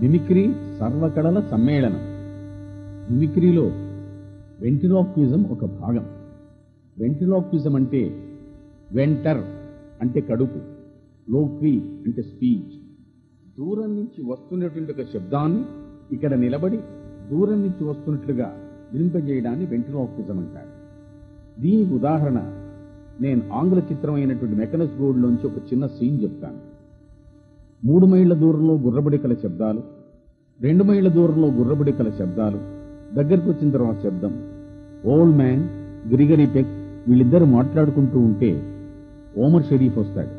Mimicry సర్వకళల సమ్మేళనం. మిమిక్రీలో ventriloquism ఒక భాగం. వెంట్రిలోక్విజం అంటే వెంటర్ అంటే కడుపు, లోక్వి అంటే స్పీచ్. దూరం నుంచి వస్తున్నటువంటి ఒక శబ్దాన్ని ఇక్కడ నిలబడి దూరం నుంచి వస్తున్నట్లుగా వినింపజేయడాన్ని వెంట్రిలోక్విజం అంటారు. దీనికి ఉదాహరణ నేను ఆంగ్ల చిత్రమైనటువంటి మెకనస్ గోల్డ్లోంచి ఒక చిన్న సీన్ చెప్తాను. 3 మైళ్ళ దూరంలో గుర్రబడికల శబ్దాలు, 2 మైళ్ళ దూరంలో గుర్రబడికల శబ్దాలు, దగ్గరకు వచ్చిన తర్వాత శబ్దం. ఓల్డ్ మ్యాన్, గ్రిగరీ పెక్ వీళ్ళిద్దరు మాట్లాడుకుంటూ ఉంటే ఓమర్ షరీఫ్ వస్తాడు.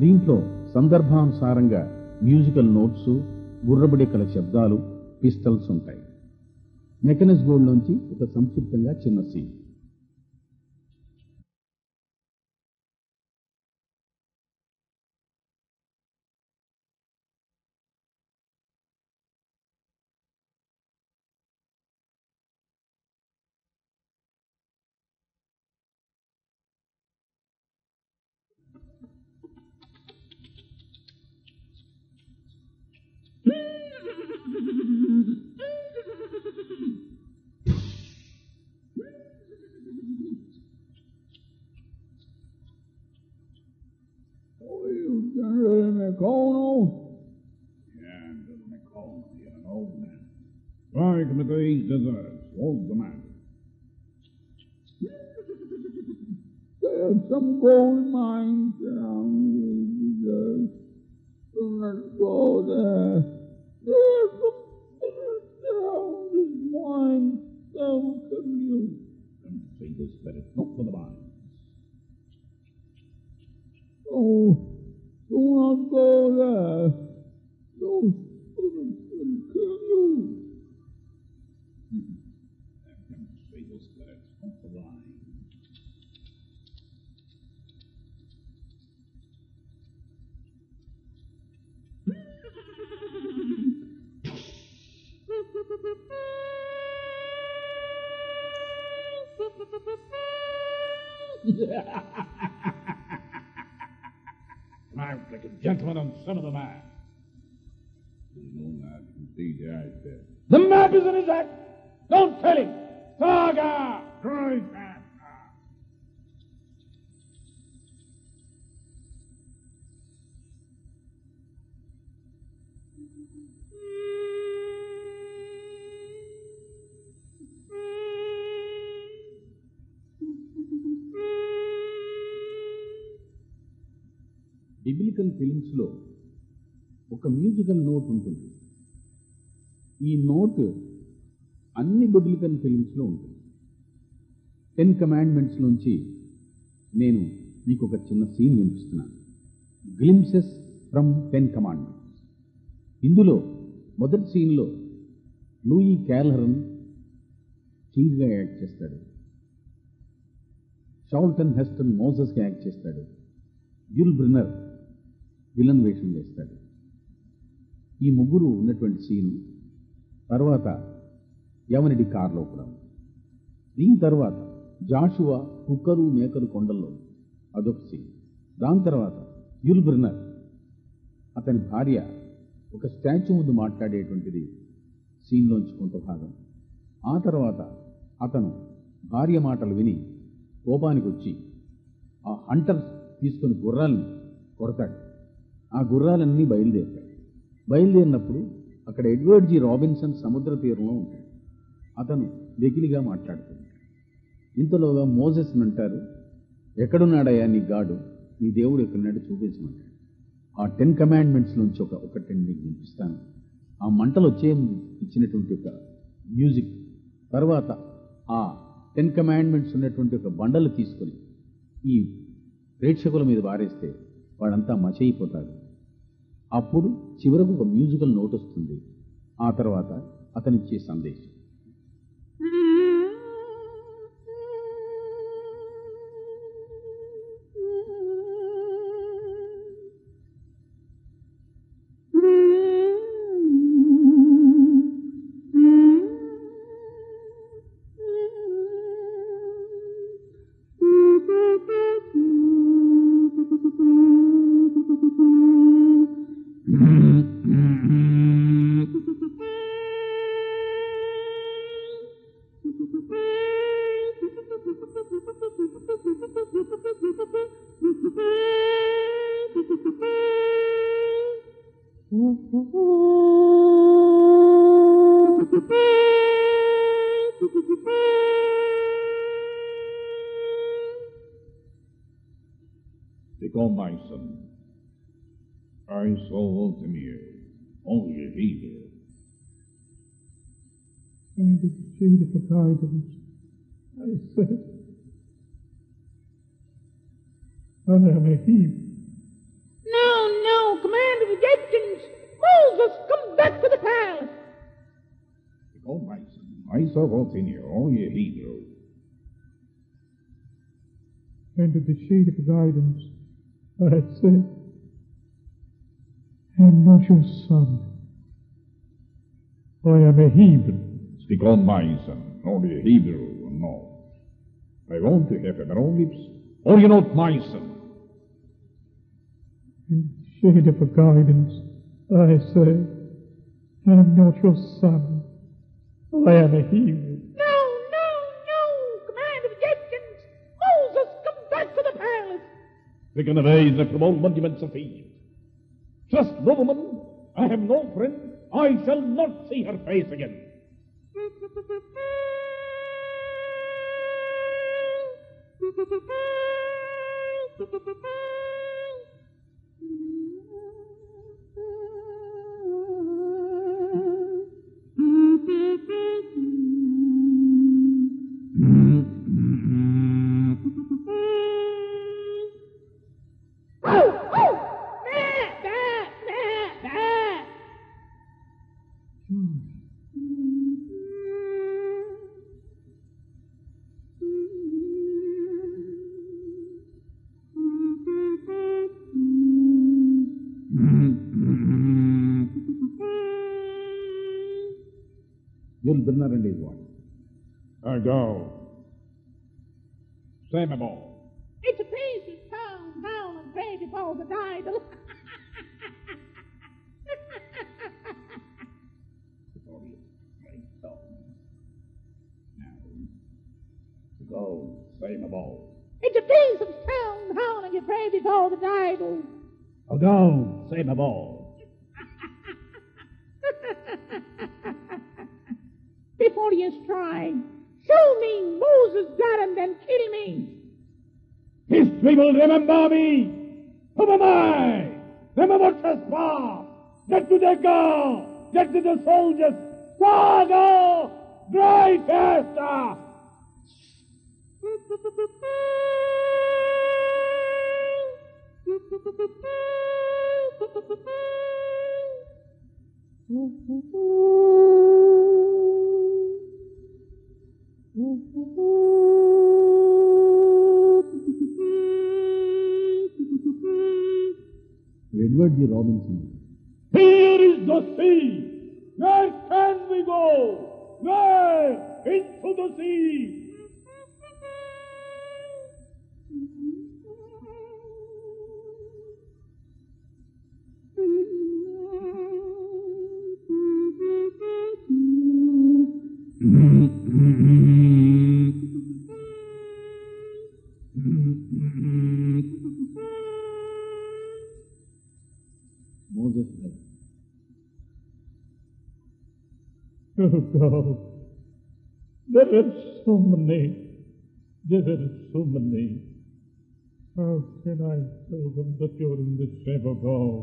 దీంట్లో సందర్భానుసారంగా మ్యూజికల్ నోట్స్, గుర్రబడికల శబ్దాలు, పిస్టల్స్ ఉంటాయి. మెకనస్ గోల్డ్లోంచి ఒక సంక్షిప్తంగా చిన్న scene. Try to make these desserts. What's the matter? There's some gold mines around here. Let's go there. There's some around this mine. So can you? And say this that it's not for the mines. Oh, do not go there. Those bullets will kill you. And say this that it's not for the mines. I'm like a gentleman on some of the map. No lad can see the eyes there. The map is in his act. Don't tell him. Saga! Cries man. Biblical films లో ఒక musical note ఉంటుంది. ఈ note అన్ని biblical films లో ఉంటుంది. 10 commandments నుంచి నేను మీకు ఒక చిన్న సీన్ వినిపిస్తున్నాను. Glimpses from 10 commandments. ఇందులో మొదటి సీన్లో లూయి క్యాల్హరన్ కింగ్గా యాక్ట్ చేస్తాడు. షాల్టన్ హెస్టన్ మోసెస్గా యాక్ట్ చేస్తాడు. జిల్ బ్రిన్నర్ విలన్ వేషం వేస్తాడు. ఈ ముగ్గురు ఉన్నటువంటి సీను తర్వాత యవనుడి కార్లో కూడా. దీని తర్వాత జాషువా కుక్కరు మేకలు కొండల్లో అదొక సీన్. దాని తర్వాత జిల్ బ్రిన్నర్ అతని భార్య ఒక స్టాచ్యూ ముందు మాట్లాడేటువంటిది సీన్లోంచి కొంత భాగం. ఆ తర్వాత అతను భార్య మాటలు విని కోపానికి వచ్చి ఆ హంటర్ తీసుకుని గుర్రాలని కొడతాడు. ఆ గుర్రాలన్నీ బయలుదేరినప్పుడు అక్కడ ఎడ్వర్డ్ జి రాబిన్సన్ సముద్ర తీరంలో ఉంటాడు. అతను వెకిలిగా మాట్లాడుతాడు. ఇంతలోగా మోసెస్ అంటారు, ఎక్కడున్నాడయ్యా నీ గాడు, నీ దేవుడు ఎక్కడున్నాడు చూపించమంటాడు. ఆ 10 కమాండ్మెంట్స్ నుంచి ఒకటి మీకు వినిపిస్తాను. ఆ మంటలు వచ్చే ఇచ్చినటువంటి ఒక మ్యూజిక్ తర్వాత ఆ 10 కమాండ్మెంట్స్ ఉన్నటువంటి ఒక బండలు తీసుకొని ఈ ప్రేక్షకుల మీద వారేస్తే వాళ్ళంతా మచయిపోతారు. అప్పుడు చివరకు ఒక మ్యూజికల్ నోట్ వస్తుంది. ఆ తర్వాత అతనిచ్చే సందేశం. Take on my son. I saw Voltimir, only a Hebrew. And the shade of a guidance, I said, I am a Hebrew. No, Commander of the Egyptians! Moses, come back to the palace! Take on my son. I saw Voltimir, only a Hebrew. And the shade of guidance, I said, I am not your son. I am a Hebrew. Speak on my son, only a Hebrew or no. I want to have my own lips, or you're not my son. In the shade of a guidance, I say, I am not your son. I am a Hebrew. No, Commander of the Egyptians! Moses, come back to the palace! Taken away from all monuments of Egypt. Trust no woman. I have no friend. I shall not see her face again. Yul Brynner and his wife. I go. Say, my boy. It's a piece of town and pray before the idol. Go, say, my boy. It's a piece of town and you pray before the idol. Go, say, my boy. Before you strike, show me Moses got him, then kill me. History will remember me. Who am I? Remember trespass. Get to the go. Get to the soldiers. Go. Drive faster. Edward G. Robinson. Here is the sea. Where can we go? Where? Into the sea. Moses said, Oh God, there are so many. How can I tell them that you're in the shape of God?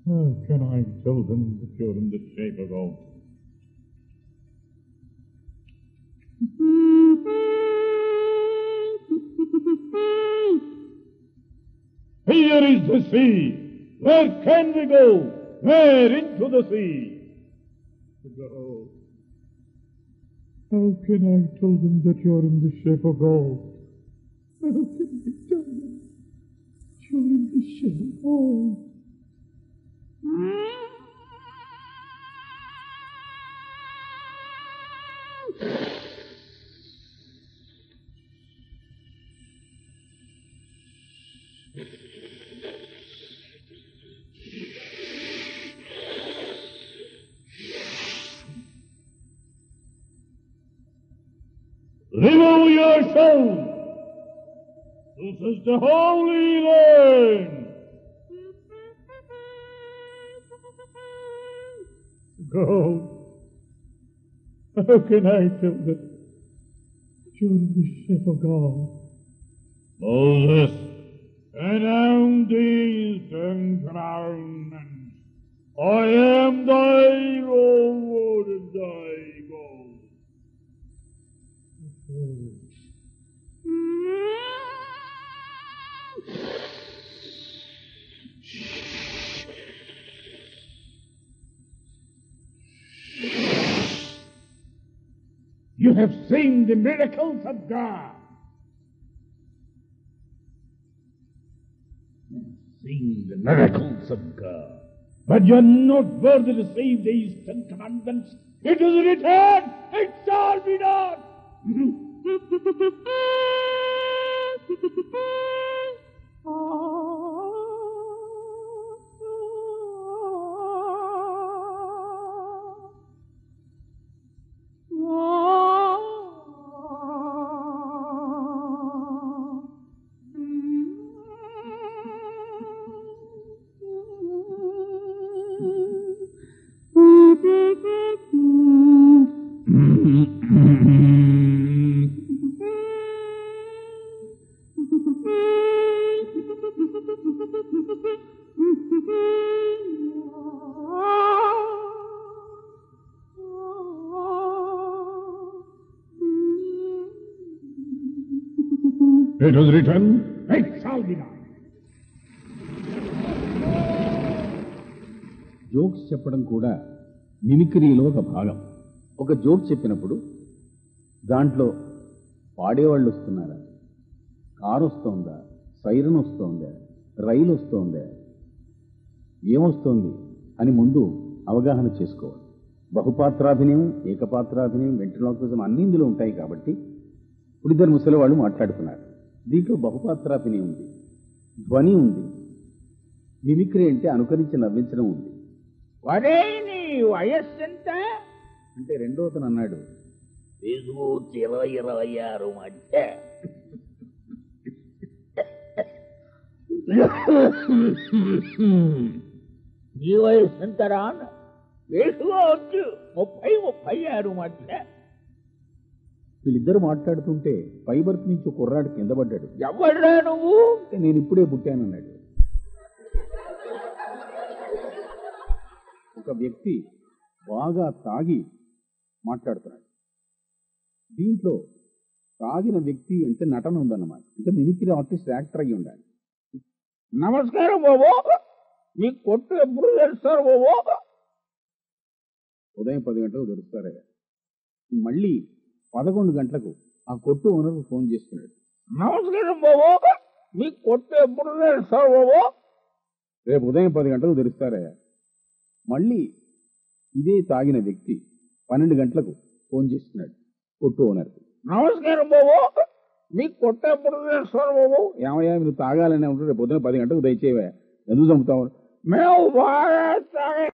How can I tell them that you're in the shape of God? Here is the sea. Where can we go? Where? Into the sea. Go. How can I tell them that you're in the shape of God? How can I tell them that you're in the shape of God? Remove yourself. This is the Holy Land. Gold. How can I tell them that you're in the shape of God? Moses, renown these 10 commandments. I am thy Lord and thy God. You have seen the miracles of God. You have seen the miracles of God. But you are not worthy to receive these 10 commandments. It is written, it shall be done. It is written, it shall be done. Jokes చెప్పడం కూడా మిమిక్రీలో ఒక భాగం. ఒక joke చెప్పినప్పుడు దాంట్లో పాడేవాళ్ళు వస్తున్నారా, car వస్తోందా, siren వస్తోందా, రైలు వస్తోందా, ఏమొస్తోంది అని ముందు అవగాహన చేసుకోవాలి. బహుపాత్రాభినయం, ఏకపాత్రాభినయం, వెంట్రలాక్విజం అన్ని ఇందులో ఉంటాయి. కాబట్టి ఇప్పుడు ఇద్దరు ముసలి వాళ్ళు మాట్లాడుతున్నారు. దీంట్లో బహుపాత్రాభినయం ఉంది, ధ్వని ఉంది, మిమిక్రీ అంటే అనుకరించి నవ్వించడం ఉంది. ఒరే నీ వయస్సు ఎంత అంటే రెండో అతను అన్నాడు, 26 మధ్య. నీ వయస్సు ఎంతరా? వేసుకోవచ్చు 30-36 మధ్య. వీళ్ళిద్దరు మాట్లాడుతుంటే పైబర్త్ నుంచి ఒక కుర్రాడు కింద పడ్డాడు. ఎవడ్రా నువ్వు? నేను ఇప్పుడే పుట్టానన్నాడు. ఒక వ్యక్తి బాగా తాగి మాట్లాడుతున్నాడు. దీంట్లో తాగిన వ్యక్తి అంటే నటన ఉందన్నమాట. అంటే మిమిక్రీ ఆర్టిస్ట్, యాక్టర్ అయ్యి ఉండాలి. నమస్కారం బాబు, మీ కొట్టు ఎప్పుడు తెరుస్తారు బాబు? ఉదయం 10 గంటలకు తెరుస్తారే. మళ్ళీ 11 గంటలకు ఆ కొట్టు ఓనర్కు ఫోన్ చేస్తున్నాడు. నమస్కారం బాబు, మీ కొట్టు ఎప్పుడు తెరుస్తారు బాబు? రేపు ఉదయం 10 గంటలకు తెరుస్తారే. మళ్ళీ ఇదే తాగిన వ్యక్తి 12 గంటలకు ఫోన్ చేస్తున్నాడు కొట్టు ఓనర్కు. నమస్కారం బాబు, మీ కొట్టు ఎప్పుడు తెరుస్తారు బాబు? ఏమయ్యా మీరు తాగాలని ఉంటారు, రేపు పొద్దున 10 గంటలకు దయచేవా, ఎందుకు చంపుతావు? మేము బాగా తాగే